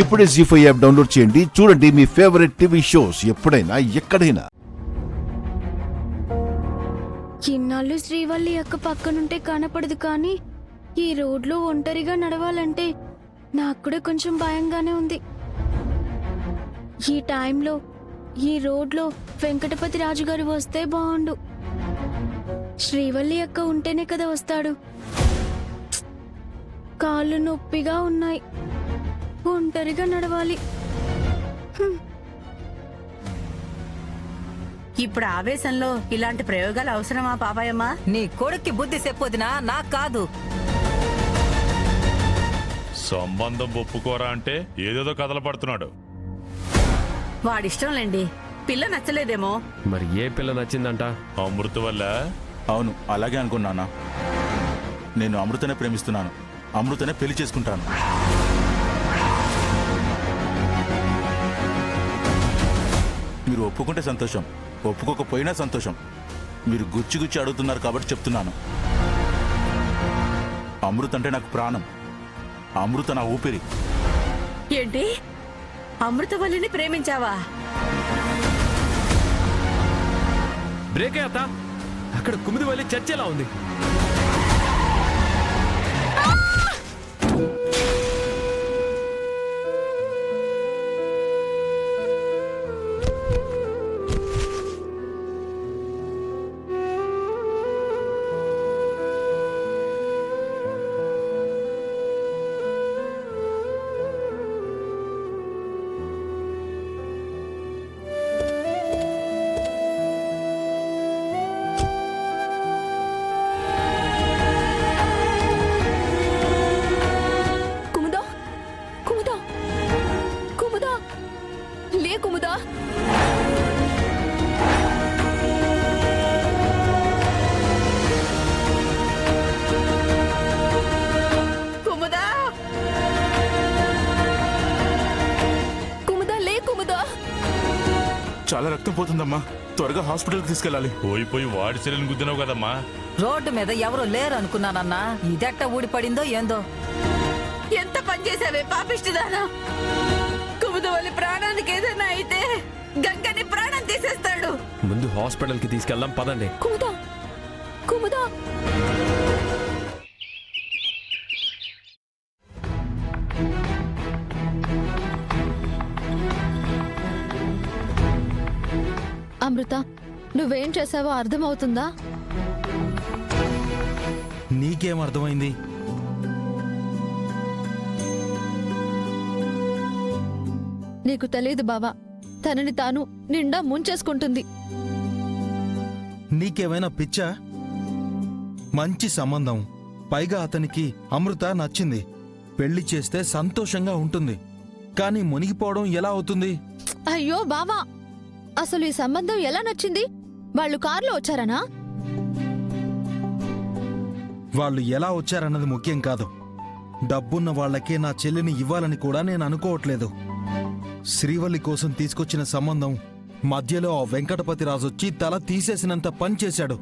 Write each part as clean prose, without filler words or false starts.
ఇప్పుడే జీ5 app download చేయండి. చూడండి మీ ఫేవరెట్ టీవీ షోస్ ఎప్పుడైనా ఎక్కడైనా. ఇన్నాళ్ళు శ్రీవల్లి అక్క పక్కనుంటే కనపడదు, కానీ ఈ రోడ్లో ఒంటరిగా నడవాలంటే నాకు కూడా కొంచెం భయంగానే ఉంది. ఈ టైంలో ఈ రోడ్లో వెంకటపతి రాజు గారు వస్తే బాగుండు. శ్రీవల్లి అక్క ఉంటేనే కదా వస్తాడు. కాళ్ళు నొప్పిగా ఉన్నాయి, ఒంటరిగా నడవాలి. ఇప్పుడు ఆవేశంలో ఇలాంటి ప్రయోగాలు అవసరమా పాపాయమ్మా? నీ కొడుక్కి బుద్ధి చెప్పొదినా, నాకు కాదు. సంబంధం ఒప్పుకోరా అంటే ఏదేదో కథలు పడుతున్నాడు. వాడిష్టంలేండి, పిల్ల నచ్చలేదేమో. మరి ఏ పిల్ల నచ్చిందంట? అమృత వల్ల. అవును, అలాగే అనుకున్నానా. నేను అమృతనే ప్రేమిస్తున్నాను, అమృతనే పెళ్లి చేసుకుంటాను. మీరు ఒప్పుకుంటే సంతోషం, ఒప్పుకోకపోయినా సంతోషం. మీరు గుచ్చి గుచ్చి అడుగుతున్నారు కాబట్టి చెప్తున్నాను. అమృత అంటే నాకు ప్రాణం, అమృత నా ఊపిరి. ఏంటి, అమృతవల్లిని ప్రేమించావా? బ్రేక్ అయ్యా, అక్కడ కుమిది వెళ్ళి చర్చ ఎలా ఉంది? చాలా రక్తం పోతుందమ్మా, త్వరగా హాస్పిటల్కి తీసుకెళ్ళాలి. పోయి వాడి శరీరం గుద్దినావు కదమ్మా. రోడ్డు మీద ఎవరో లేరు అనుకున్నానన్నా, ఇదెట్ట ఊడిపడిందో ఏందో. ఎంత పని చేసావే పాపిష్టిదానా! కుముదవల్లి ప్రాణానికి ఏదైనా అయితే గంగని ప్రాణం తీసేస్తాడు. ముందు హాస్పిటల్ కి తీసుకెళ్దాం పదండి. కుముదా, కుముదా. అమృత, నువ్వేం చేసావో అర్థమవుతుందా? నీకేం అర్థమైంది? నీకు తెలియదు బావా, తనని తాను నిండా ముంచేసుకుంటుంది. నీకేమైనా పిచ్చా? మంచి సంబంధం, పైగా అతనికి అమృత నచ్చింది. పెళ్లి చేస్తే సంతోషంగా ఉంటుంది, కానీ మునిగిపోవడం ఎలా అవుతుంది? అయ్యో బావా, అసలు ఈ సంబంధం ఎలా నచ్చింది? వాళ్ళు కారులో వచ్చారనా? వాళ్ళు ఎలా వచ్చారన్నది ముఖ్యం కాదు. డబ్బున్న వాళ్లకే నా చెల్లిని ఇవ్వాలని కూడా నేను అనుకోవట్లేదు. శ్రీవల్లి కోసం తీసుకొచ్చిన సంబంధం మధ్యలో ఆ వెంకటపతి రాజొచ్చి తల తీసేసినంత పనిచేశాడు.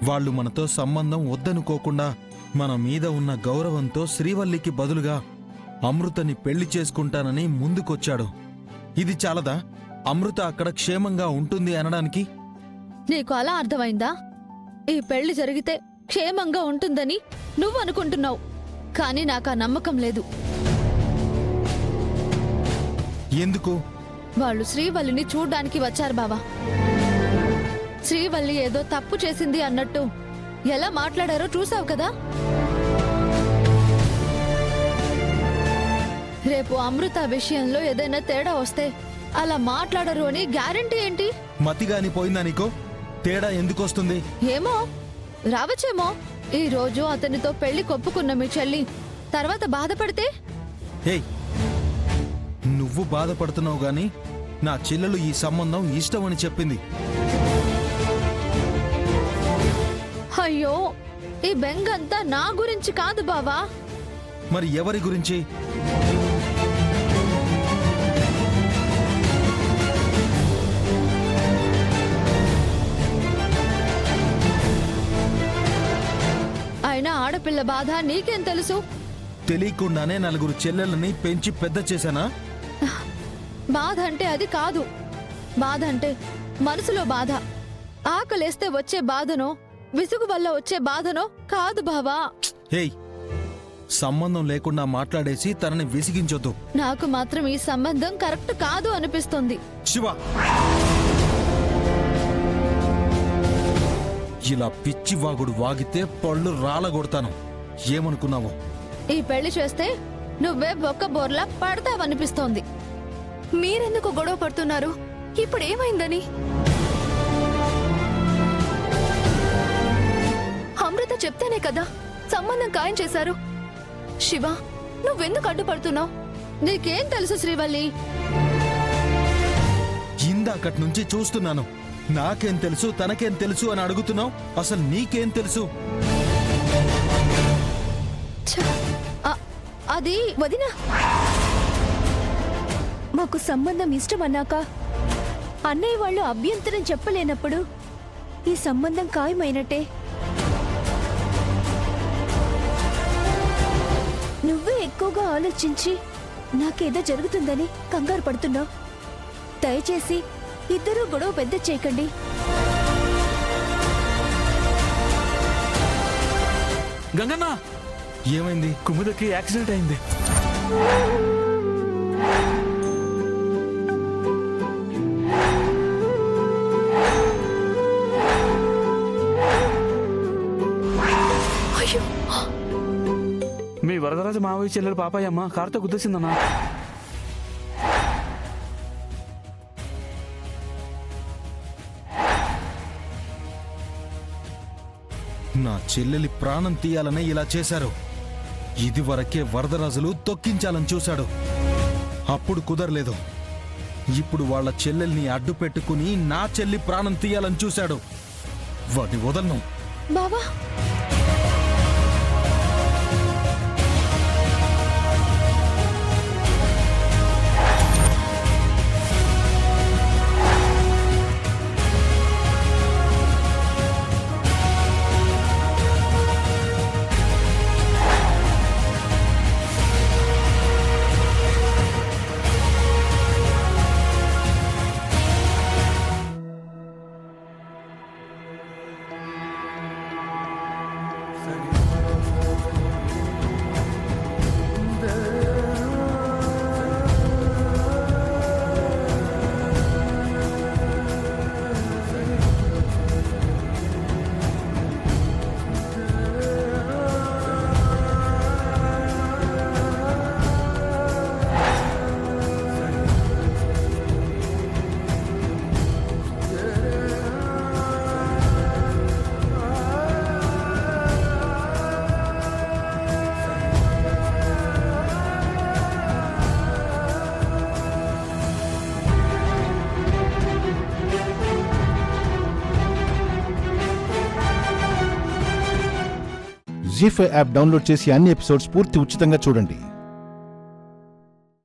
వాళ్ళు మనతో సంబంధం వద్దనుకోకుండా మన మీద ఉన్న గౌరవంతో శ్రీవల్లికి బదులుగా అమృతని పెళ్లి చేసుకుంటానని ముందుకొచ్చాడు. ఇది చాలదా అమృత అక్కడ క్షేమంగా ఉంటుంది అనడానికి? నీకు అలా అర్థమైందా? ఈ పెళ్లి జరిగితే క్షేమంగా ఉంటుందని నువ్వు అనుకుంటున్నావు, కానీ నాకు ఆ నమ్మకం లేదు. ఎందుకు? వాళ్ళు శ్రీవల్లిని చూడ్డానికి వచ్చారు బావా. శ్రీవల్లి ఏదో తప్పు చేసింది అన్నట్టు ఎలా మాట్లాడారో చూసావు కదా. రేపు అమృత విషయంలో ఏదైనా తేడా వస్తే అలా మాట్లాడరు అని గ్యారంటీ ఏంటి? మతిగాని పోయిందా నీకో? తేడా ఎందుకొస్తుంది? ఏమో, రావచ్చేమో. ఈ రోజు అతనితో పెళ్లి కొప్పుకున్న మీ చెల్లి తర్వాత బాధపడితే? ఏయ్, నువ్వు బాధపడుతున్నావు గాని నా చెల్లెలు ఈ సంబంధం ఇష్టమని చెప్పింది. అయ్యో, ఈ బెంగంతా నా గురించి కాదు బావా. మరి ఎవరి గురించి? అయినా ఆడపిల్ల బాధ నీకేం తెలుసు? తెలియకుండానే నలుగురు చెల్లెళ్ళని పెంచి పెద్ద చేశానా? బాధ అంటే అది కాదు. బాధ అంటే మనసులో బాధ. ఆకలేస్తే వచ్చే బాధనో విసుగు వల్ల వచ్చే బాధనో కాదు బావా. హేయ్, సంబంధం లేకుండా మాట్లాడేసి తనని విసిగించొద్దు. నాకు మాత్రం ఈ సంబంధం కరెక్ట్ కాదు అనిపిస్తుంది. శివ, ఇలా పిచ్చి వాగుడు వాగితే పళ్ళు రాలగొడతాను. ఏమనుకున్నావు? ఈ పెళ్లి చేస్తే నువ్వే ఒక్క బోర్లా పడతావనిపిస్తోంది. మీరెందుకు గొడవ పడుతున్నారు? ఇప్పుడు ఏమైందని? అమృత చెప్తేనే కదా సంబంధం ఖాయం చేశారు. శివ, నువ్వెందుకు అడ్డుపడుతున్నావు? నీకేం తెలుసు శ్రీవల్లి? ఇందాకటి నుంచి చూస్తున్నాను. నాకేం తెలుసు, తనకేం తెలుసు అని అడుగుతున్నావు. అసలు నీకేం తెలుసు? అది వదినా, మాకు సంబంధం ఇష్టమన్నాక అన్నయ్య వాళ్ళు అభ్యంతరం చెప్పలేనప్పుడు ఈ సంబంధం ఖాయమైనట్టే. నువ్వే ఎక్కువగా ఆలోచించి నాకేదో జరుగుతుందని కంగారు పడుతున్నావు. దయచేసి ఇద్దరూ గొడవ పెద్ద చేయకండి. గంగన్న, ఏమైంది? కుముదకి యాక్సిడెంట్ అయింది. అయ్యో, మీ వరదరాజు మావయ్య చెల్లెలు పాపాయమ్మ కారుతో గుద్దేసిందన్నా. నా చెల్లెలి ప్రాణం తీయాలనే ఇలా చేశారు. ఇదివరకే వరదరాజులు తొక్కించాలని చూశాడు. అప్పుడు కుదరలేదు. ఇప్పుడు వాళ్ళ చెల్లెల్ని అడ్డు పెట్టుకుని నా చెల్లి ప్రాణం తీయాలని చూశాడు. వాడిని వదలను. బావా, జీ5 యాప్ డౌన్లోడ్ చేసి అన్ని ఎపిసోడ్స్ పూర్తి ఉచితంగా చూడండి.